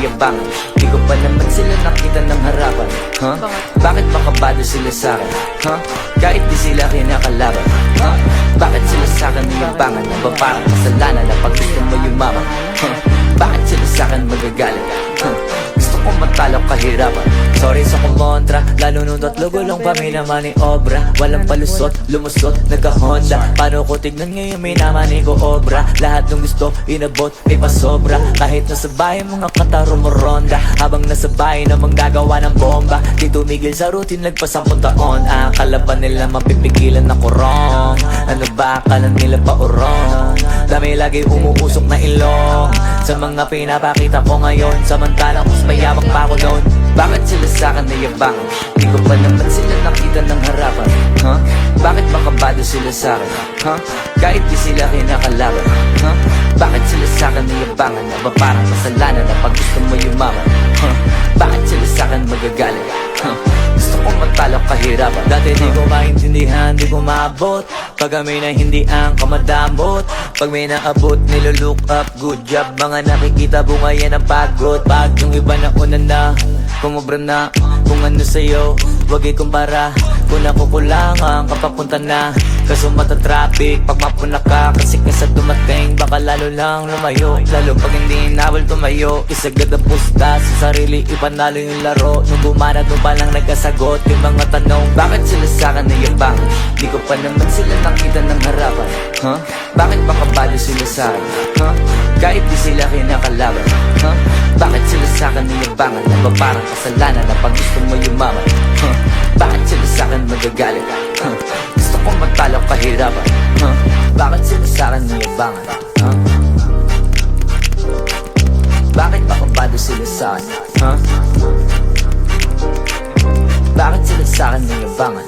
nayabangan? Di ko pa naman sila nakita ng harapan. Bakit makabado sila sa'kin? Kahit di sila kinakalaban. Bakit sila sa'kin nayabangan? Na ba parang kasalanan na pag gusto mo yumaman? Bakit sila sa'kin magagalit? Gusto ko matalo kahirapan. Sorry sa kumontra, lalo nung tatlo gulong pa may naman ni obra. Walang palusot, lumusot, nagka-Honda. Paano ko tignan ngayon may naman ni ko obra? Lahat ng gusto, inabot, ay pasobra. Kahit nasa bahay mga kataro mo ronda. Habang nasa bahay namang gagawa ng bomba. Di tumigil sa routine, nagpasampung taon. Akala ba nila mapipigilan ako wrong? Ano ba akala nila pa urong? Dami lagi umuusok na ilong sa mga pinapakita ko ngayon. Samantalang mas mayabang pa ako noon. Bakit sila sa'kin nayabangan? Di ko pa naman sila nakita ng harapan. Bakit makabado sila sa'kin? Kahit di sila kinakalaban. Bakit sila sa'kin nayabangan? Na ba parang kasalanan na pag gusto mo yumaman? Bakit sila sa'kin magagalit? Gusto ko matalo kahirapan. Dati di ko maintindihan, di ko maabot. Pag kami na hindi ang kamadamot. Pag may naabot, nilolook up, good job. Mga nakikita bunga yan ang pagod. Pag yung iba na una na, kumubra na. Kung ano sa'yo, wag ikumpara. Kung nakukulangan, kapapunta na. Kaso mata-traffic, pag mapuna ka. Kasi sa dumating, baka lalo lang lumayo. Lalo pag hindi inawal tumayo. Isagad ang pusta sa sarili, ipanalo yung laro. Nung bumana doon pa lang nagkasagot yung mga tanong. Bakit sila sa'kin nayabangan? Di ko pa naman sila nakita ng harapan. Bakit makabalo sila sa'kin? Kahit di sila kinakalaban. Bakit sila sa'kin nayabangan? Na ba parang kasalanan na pag gusto mo yumaman? Bakit sila sa'kin magagalit? Gusto ko matalo kahirapan. Bakit sila sa'kin nayabangan? Bakit makabado sila sa'kin? Bakit sila sa'kin nayabangan?